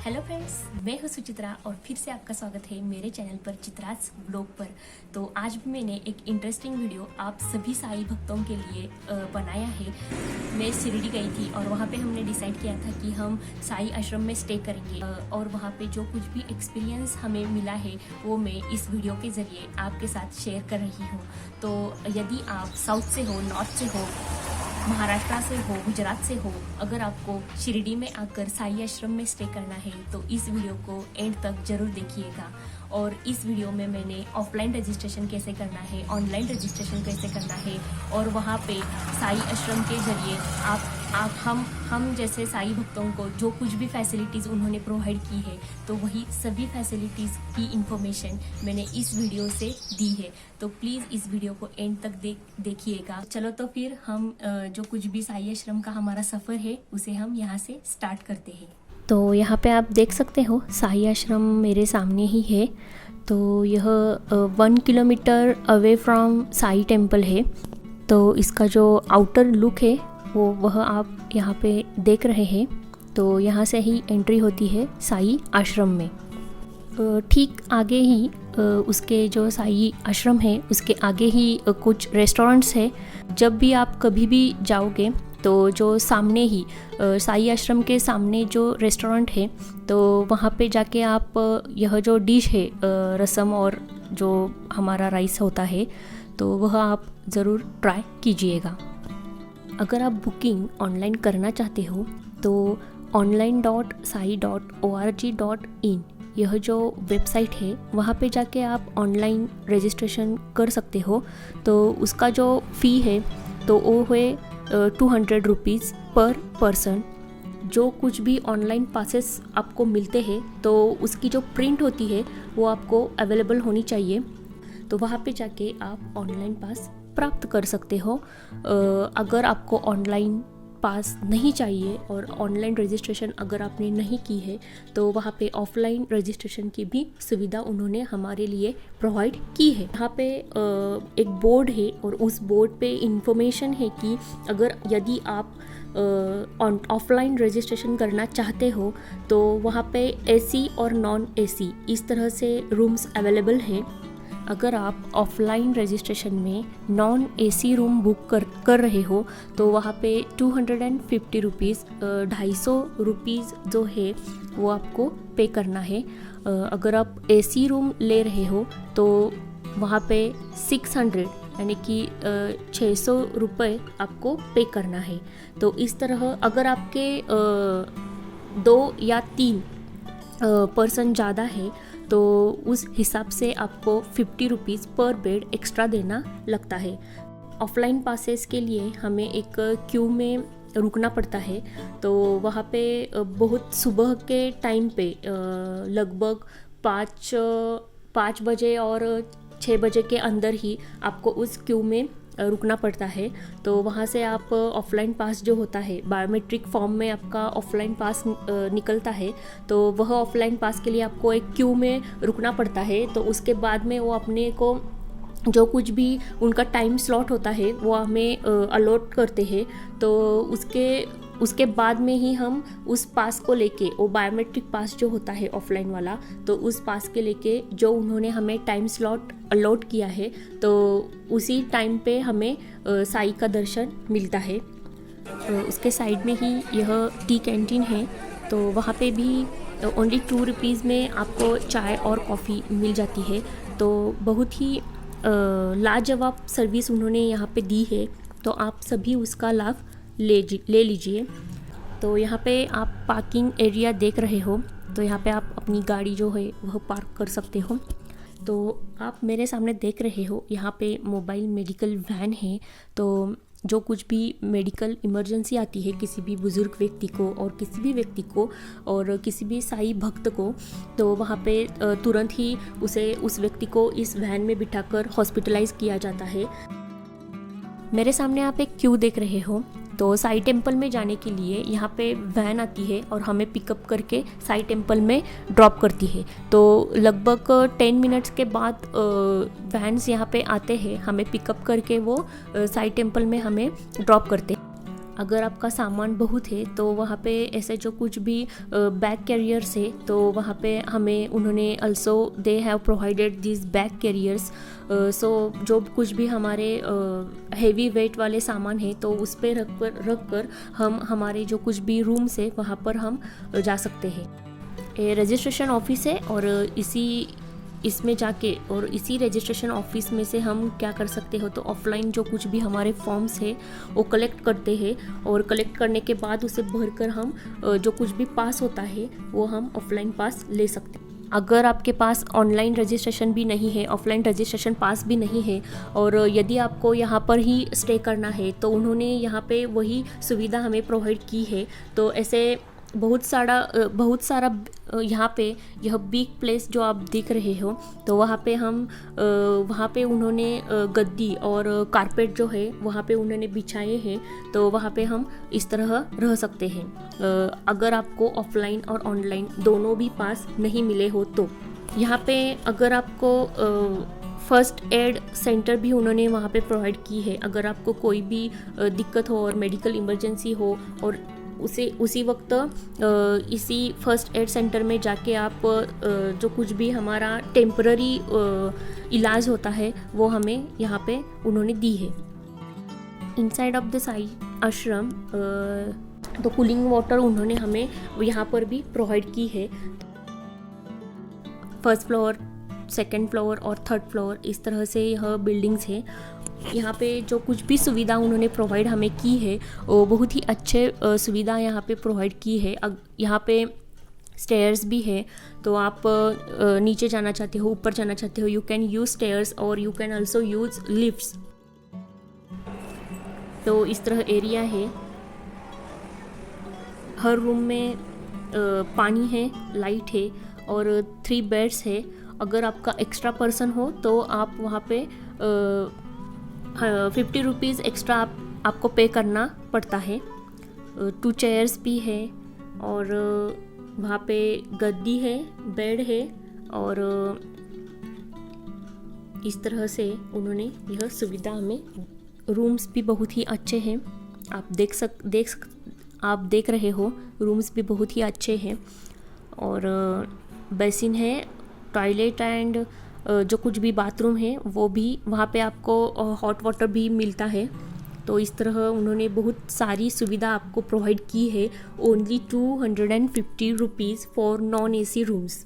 Hello friends, मैं हूं सुचित्रा और फिर से आपका स्वागत है मेरे चैनल पर चित्रास ब्लॉग पर। तो आज भी मैंने एक इंटरेस्टिंग वीडियो आप सभी साईं भक्तों के लिए बनाया है। मैं शिरडी गई थी और वहाँ पे हमने डिसाइड किया था कि हम साईं आश्रम में स्टे करेंगे और वहाँ पे जो कुछ भी एक्सपीरियंस हमें मिला है वो मैं इस वीडियो के ज़रिए आपके साथ शेयर कर रही हूँ। तो यदि आप साउथ से हो, नॉर्थ से हो, महाराष्ट्र से हो, गुजरात से हो, अगर आपको शिरडी में आकर साईं आश्रम में स्टे करना है तो इस वीडियो को एंड तक जरूर देखिएगा। और इस वीडियो में मैंने ऑफलाइन रजिस्ट्रेशन कैसे करना है, ऑनलाइन रजिस्ट्रेशन कैसे करना है और वहाँ पे साईं आश्रम के जरिए हम जैसे साईं भक्तों को जो कुछ भी फैसिलिटीज़ उन्होंने प्रोवाइड की है तो वही सभी फैसिलिटीज़ की इंफॉर्मेशन मैंने इस वीडियो से दी है। तो प्लीज़ इस वीडियो को एंड तक देखिएगा। चलो तो फिर हम जो कुछ भी साईं आश्रम का हमारा सफ़र है उसे हम यहाँ से स्टार्ट करते हैं। तो यहाँ पे आप देख सकते हो साईं आश्रम मेरे सामने ही है। तो यह 1 kilometre away from Sai temple है। तो इसका जो आउटर लुक है वह आप यहाँ पे देख रहे हैं। तो यहाँ से ही एंट्री होती है साईं आश्रम में। ठीक आगे ही उसके जो साईं आश्रम है उसके आगे ही कुछ रेस्टोरेंट्स है। जब भी आप कभी भी जाओगे तो जो सामने ही साईं आश्रम के सामने जो रेस्टोरेंट है तो वहाँ पे जाके आप यह जो डिश है रसम और जो हमारा राइस होता है तो वह आप ज़रूर ट्राई कीजिएगा। अगर आप बुकिंग ऑनलाइन करना चाहते हो तो online.sai.org.in यह जो वेबसाइट है वहाँ पे जाके आप ऑनलाइन रजिस्ट्रेशन कर सकते हो। तो उसका जो फ़ी है तो वो है 200 रुपीज़ पर पर्सन। जो कुछ भी ऑनलाइन पासेस आपको मिलते हैं तो उसकी जो प्रिंट होती है वो आपको अवेलेबल होनी चाहिए। तो वहाँ पे जाके आप ऑनलाइन पास प्राप्त कर सकते हो। अगर आपको ऑनलाइन पास नहीं चाहिए और ऑनलाइन रजिस्ट्रेशन अगर आपने नहीं की है तो वहाँ पे ऑफलाइन रजिस्ट्रेशन की भी सुविधा उन्होंने हमारे लिए प्रोवाइड की है। यहाँ पे एक बोर्ड है और उस बोर्ड पे इंफॉर्मेशन है कि यदि आप ऑफलाइन रजिस्ट्रेशन करना चाहते हो तो वहाँ पे एसी और नॉन एसी इस तरह से रूम्स अवेलेबल हैं। अगर आप ऑफलाइन रजिस्ट्रेशन में नॉन एसी रूम बुक कर रहे हो तो वहाँ पे 250 रुपीज़ 250 रुपीज़ जो है वो आपको पे करना है। अगर आप एसी रूम ले रहे हो तो वहाँ पे 600 यानी कि 600 रुपये आपको पे करना है। तो इस तरह अगर आपके 2 या 3 पर्सन ज़्यादा है तो उस हिसाब से आपको 50 रुपीज़ पर बेड एक्स्ट्रा देना लगता है। ऑफलाइन पासेस के लिए हमें एक क्यू में रुकना पड़ता है। तो वहाँ पे बहुत सुबह के टाइम पे लगभग 5 बजे और 6 बजे के अंदर ही आपको उस क्यू में रुकना पड़ता है। तो वहाँ से आप ऑफलाइन पास जो होता है बायोमेट्रिक फॉर्म में आपका ऑफलाइन पास निकलता है तो वह ऑफलाइन पास के लिए आपको एक क्यू में रुकना पड़ता है। तो उसके बाद में वो अपने को जो कुछ भी उनका टाइम स्लॉट होता है वो हमें अलॉट करते हैं। तो उसके बाद में ही हम उस पास को लेके वो बायोमेट्रिक पास जो होता है ऑफलाइन वाला तो उस पास के लेके जो उन्होंने हमें टाइम स्लॉट अलॉट किया है तो उसी टाइम पे हमें साईं का दर्शन मिलता है। उसके साइड में ही यह टी कैंटीन है। तो वहाँ पे भी ओनली 2 रुपीज़ में आपको चाय और कॉफ़ी मिल जाती है। तो बहुत ही लाजवाब सर्विस उन्होंने यहाँ पे दी है। तो आप सभी उसका लाभ ले लीजिए। तो यहाँ पे आप पार्किंग एरिया देख रहे हो। तो यहाँ पे आप अपनी गाड़ी जो है वह पार्क कर सकते हो। तो आप मेरे सामने देख रहे हो यहाँ पे मोबाइल मेडिकल वैन है। तो जो कुछ भी मेडिकल इमरजेंसी आती है किसी भी बुज़ुर्ग व्यक्ति को और किसी भी व्यक्ति को और किसी भी साईं भक्त को तो वहाँ पे तुरंत ही उस व्यक्ति को इस वैन में बिठाकर हॉस्पिटलाइज किया जाता है। मेरे सामने आप एक क्यू देख रहे हो। तो साईं टेम्पल में जाने के लिए यहाँ पे वैन आती है और हमें पिकअप करके साईं टेम्पल में ड्रॉप करती है। तो लगभग 10 मिनट्स के बाद वैन्स यहाँ पे आते हैं, हमें पिकअप करके वो साईं टेम्पल में हमें ड्रॉप करते हैं। अगर आपका सामान बहुत है तो वहाँ पे ऐसे जो कुछ भी बैग कैरियर्स है तो वहाँ पे हमें उन्होंने also they have provided this bag carriers. So जो कुछ भी हमारे हेवी वेट वाले सामान है तो उस पे रख कर हम हमारे जो कुछ भी रूम्स है वहाँ पर हम जा सकते हैं। ये रजिस्ट्रेशन ऑफिस है और इसमें जाके और इसी रजिस्ट्रेशन ऑफिस में से हम क्या कर सकते हो, तो ऑफलाइन जो कुछ भी हमारे फॉर्म्स है वो कलेक्ट करते हैं और कलेक्ट करने के बाद उसे भरकर हम जो कुछ भी पास होता है वो हम ऑफलाइन पास ले सकते हैं। अगर आपके पास ऑनलाइन रजिस्ट्रेशन भी नहीं है, ऑफलाइन रजिस्ट्रेशन पास भी नहीं है और यदि आपको यहाँ पर ही स्टे करना है तो उन्होंने यहाँ पे वही सुविधा हमें प्रोवाइड की है। तो ऐसे बहुत सारा यहाँ पे यह बिग प्लेस जो आप देख रहे हो तो वहाँ पे उन्होंने गद्दी और कारपेट जो है वहाँ पे उन्होंने बिछाए हैं, तो वहाँ पे हम इस तरह रह सकते हैं। अगर आपको ऑफलाइन और ऑनलाइन दोनों भी पास नहीं मिले हो तो यहाँ पे अगर आपको फर्स्ट एड सेंटर भी उन्होंने वहाँ पे प्रोवाइड की है। अगर आपको कोई भी दिक्कत हो और मेडिकल इमरजेंसी हो और उसी वक्त इसी फर्स्ट एड सेंटर में जाके आप जो कुछ भी हमारा टेम्पररी इलाज होता है वो हमें यहाँ पे उन्होंने दी है। इनसाइड ऑफ द साई आश्रम तो कूलिंग वाटर उन्होंने हमें यहाँ पर भी प्रोवाइड की है। फर्स्ट फ्लोर, सेकंड फ्लोर और थर्ड फ्लोर इस तरह से यह बिल्डिंग्स है। यहाँ पे जो कुछ भी सुविधा उन्होंने प्रोवाइड हमें की है वो बहुत ही अच्छे सुविधा यहाँ पे प्रोवाइड की है। यहाँ पे स्टेयर्स भी है, तो आप नीचे जाना चाहते हो, ऊपर जाना चाहते हो, यू कैन यूज़ स्टेयर्स और you can also use lifts. तो इस तरह एरिया है। हर रूम में पानी है, लाइट है और 3 बेड्स है। अगर आपका एक्स्ट्रा पर्सन हो तो आप वहाँ पे 50 रुपीज़ एक्स्ट्रा आपको पे करना पड़ता है। 2 चेयर्स भी है और वहाँ पे गद्दी है, बेड है और इस तरह से उन्होंने यह सुविधा हमें। रूम्स भी बहुत ही अच्छे हैं, आप देख रहे हो, रूम्स भी बहुत ही अच्छे हैं और बेसिन है, टॉयलेट एंड जो कुछ भी बाथरूम है वो भी वहाँ पे आपको हॉट वाटर भी मिलता है। तो इस तरह उन्होंने बहुत सारी सुविधा आपको प्रोवाइड की है। Only 250 rupees for non AC rooms.